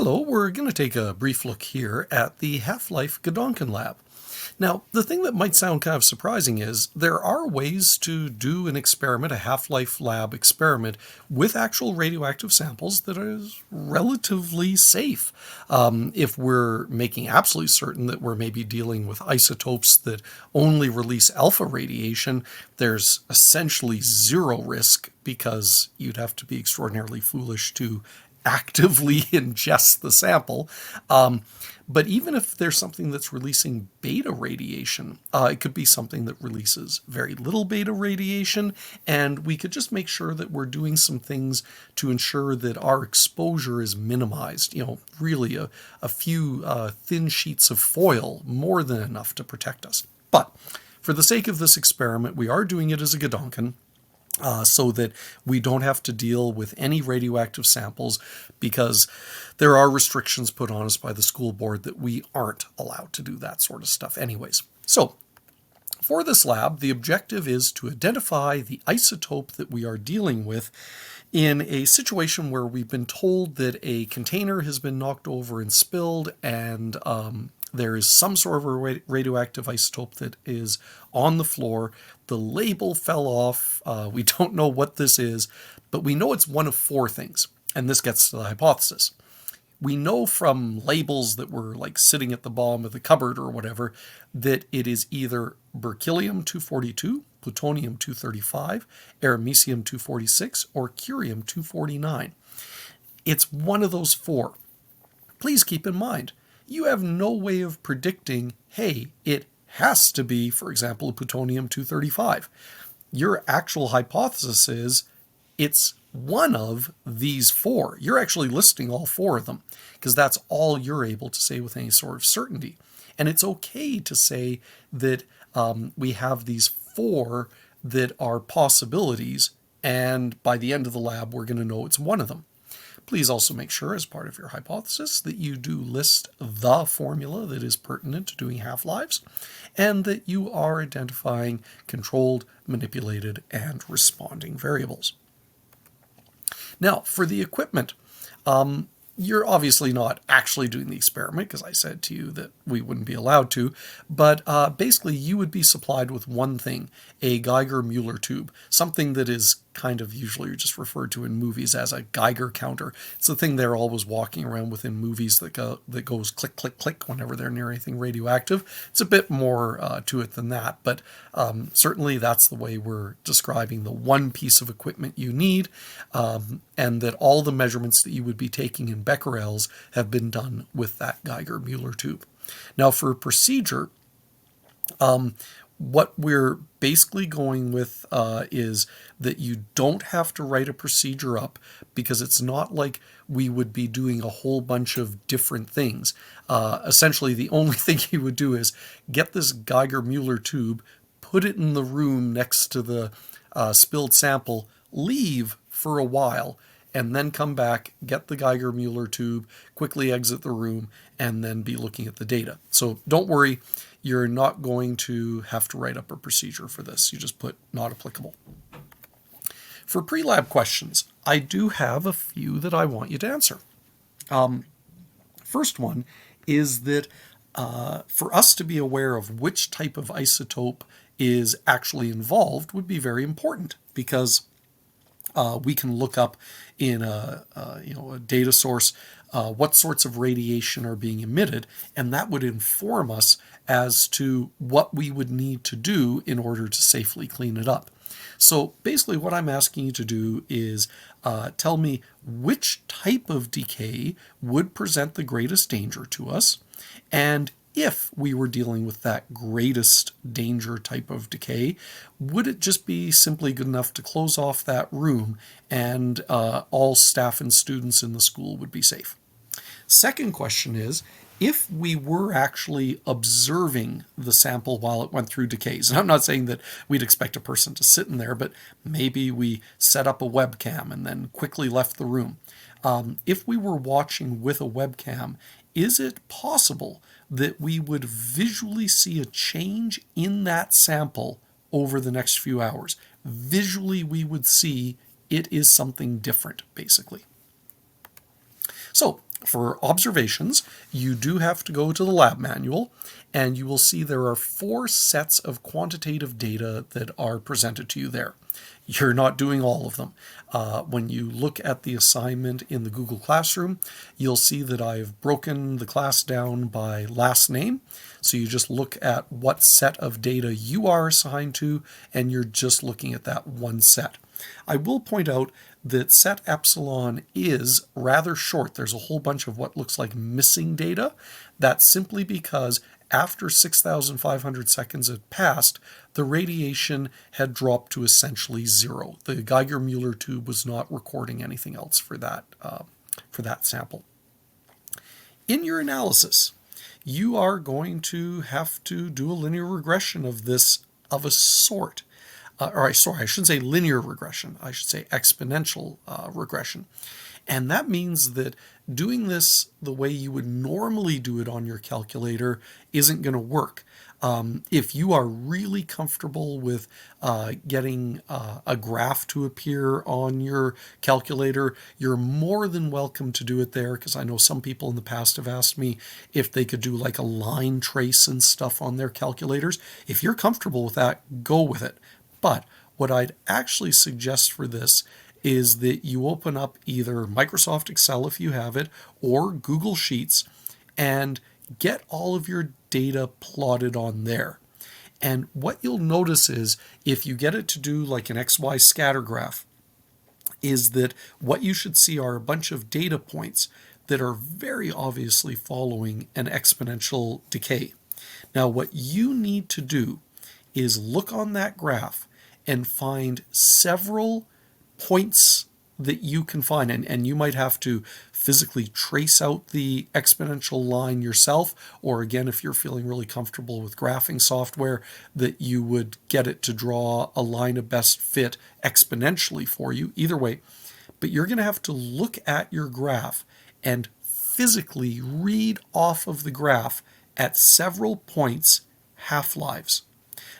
Hello, we're going to take a brief look here at the Half Life Gedanken Lab. Now, the thing that might sound kind of surprising is there are ways to do an experiment, a Half-Life lab experiment, with actual radioactive samples that is relatively safe. If we're making absolutely certain that we're maybe dealing with isotopes that only release alpha radiation, there's essentially zero risk because you'd have to be extraordinarily foolish to actively ingest the sample. But even if there's something that's releasing beta radiation, it could be something that releases very little beta radiation, and we could just make sure that we're doing some things to ensure that our exposure is minimized. Really a few thin sheets of foil, more than enough to protect us. But for the sake of this experiment, we are doing it as a Gedanken, so that we don't have to deal with any radioactive samples because there are restrictions put on us by the school board that we aren't allowed to do that sort of stuff anyways. So for this lab, the objective is to identify the isotope that we are dealing with in a situation where we've been told that a container has been knocked over and spilled, and there is some sort of a radioactive isotope that is on the floor. The label fell off. We don't know what this is, but we know it's one of four things. And this gets to the hypothesis. We know from labels that were like sitting at the bottom of the cupboard or whatever that it is either berkelium-242, plutonium-235, aramecium-246, or curium-249. It's one of those four. Please keep in mind, you have no way of predicting, hey, it has to be, for example, a plutonium-235. Your actual hypothesis is it's one of these four. You're actually listing all four of them because that's all you're able to say with any sort of certainty. And it's okay to say that we have these four that are possibilities, and by the end of the lab, we're going to know it's one of them. Please also make sure, as part of your hypothesis, that you do list the formula that is pertinent to doing half-lives, and that you are identifying controlled, manipulated, and responding variables. Now, for the equipment, you're obviously not actually doing the experiment because I said to you that we wouldn't be allowed to, but basically you would be supplied with one thing, a Geiger-Müller tube, something that is kind of usually just referred to in movies as a Geiger counter. It's the thing they're always walking around with in movies that goes click, click, click whenever they're near anything radioactive. It's a bit more to it than that, but certainly that's the way we're describing the one piece of equipment you need, and that all the measurements that you would be taking in becquerels have been done with that Geiger-Müller tube. Now for procedure, what we're basically going with is that you don't have to write a procedure up because it's not like we would be doing a whole bunch of different things. Essentially, the only thing you would do is get this Geiger-Müller tube, put it in the room next to the spilled sample, leave for a while, and then come back, get the Geiger-Müller tube, quickly exit the room, and then be looking at the data. So don't worry. You're not going to have to write up a procedure for this. You just put not applicable. For pre-lab questions, I do have a few that I want you to answer. First one is that for us to be aware of which type of isotope is actually involved would be very important because we can look up in a data source what sorts of radiation are being emitted, and that would inform us as to what we would need to do in order to safely clean it up. So basically what I'm asking you to do is tell me which type of decay would present the greatest danger to us, and if we were dealing with that greatest danger type of decay, would it just be simply good enough to close off that room and all staff and students in the school would be safe? Second question is, if we were actually observing the sample while it went through decays, and I'm not saying that we'd expect a person to sit in there, but maybe we set up a webcam and then quickly left the room. If we were watching with a webcam, is it possible that we would visually see a change in that sample over the next few hours? Visually, we would see it is something different, basically. So For observations, you do have to go to the lab manual, and you will see there are 4 sets of quantitative data that are presented to you there. You're not doing all of them. When you look at the assignment in the Google Classroom, you'll see that I've broken the class down by last name. So you just look at what set of data you are assigned to, and you're just looking at that one set. I will point out that set epsilon is rather short. There's a whole bunch of what looks like missing data. That's simply because after 6,500 seconds had passed, the radiation had dropped to essentially zero. The Geiger-Müller tube was not recording anything else for that sample. In your analysis, you are going to have to do a linear regression of a sort. I shouldn't say linear regression. I should say exponential regression. And that means that doing this the way you would normally do it on your calculator isn't going to work. If you are really comfortable with getting a graph to appear on your calculator, you're more than welcome to do it there, because I know some people in the past have asked me if they could do like a line trace and stuff on their calculators. If you're comfortable with that, go with it. But what I'd actually suggest for this is that you open up either Microsoft Excel if you have it, or Google Sheets, and get all of your data plotted on there. And what you'll notice is if you get it to do like an XY scatter graph, is that what you should see are a bunch of data points that are very obviously following an exponential decay. Now, what you need to do is look on that graph and find several points that you can find. And you might have to physically trace out the exponential line yourself, or again, if you're feeling really comfortable with graphing software, that you would get it to draw a line of best fit exponentially for you. Either way, but you're going to have to look at your graph and physically read off of the graph at several points half-lives.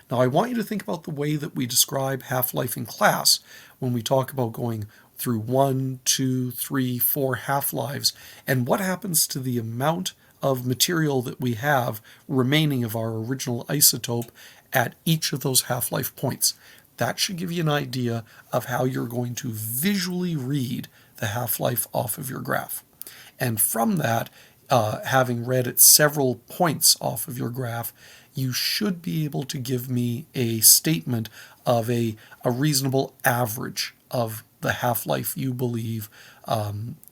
Now, I want you to think about the way that we describe half-life in class when we talk about going through 1, 2, 3, 4 half-lives, and what happens to the amount of material that we have remaining of our original isotope at each of those half-life points. That should give you an idea of how you're going to visually read the half-life off of your graph. And from that, having read at several points off of your graph, you should be able to give me a statement of a reasonable average of the half-life you believe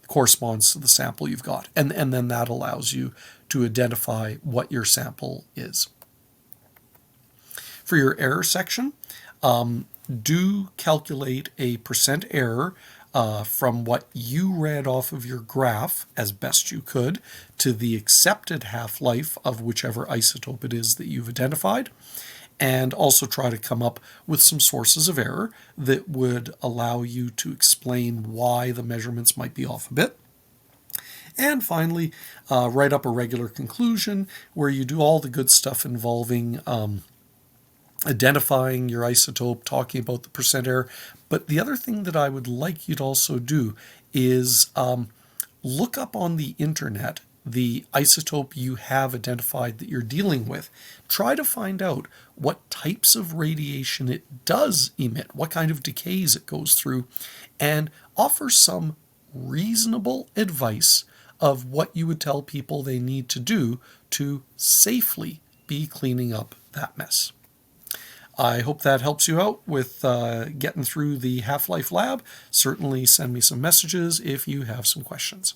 corresponds to the sample you've got. And then that allows you to identify what your sample is. For your error section, do calculate a percent error from what you read off of your graph as best you could to the accepted half-life of whichever isotope it is that you've identified, and also try to come up with some sources of error that would allow you to explain why the measurements might be off a bit. And finally, write up a regular conclusion where you do all the good stuff involving identifying your isotope, talking about the percent error. But the other thing that I would like you to also do is look up on the internet the isotope you have identified that you're dealing with. Try to find out what types of radiation it does emit, what kind of decays it goes through, and offer some reasonable advice of what you would tell people they need to do to safely be cleaning up that mess. I hope that helps you out with getting through the Half-Life Lab. Certainly send me some messages if you have some questions.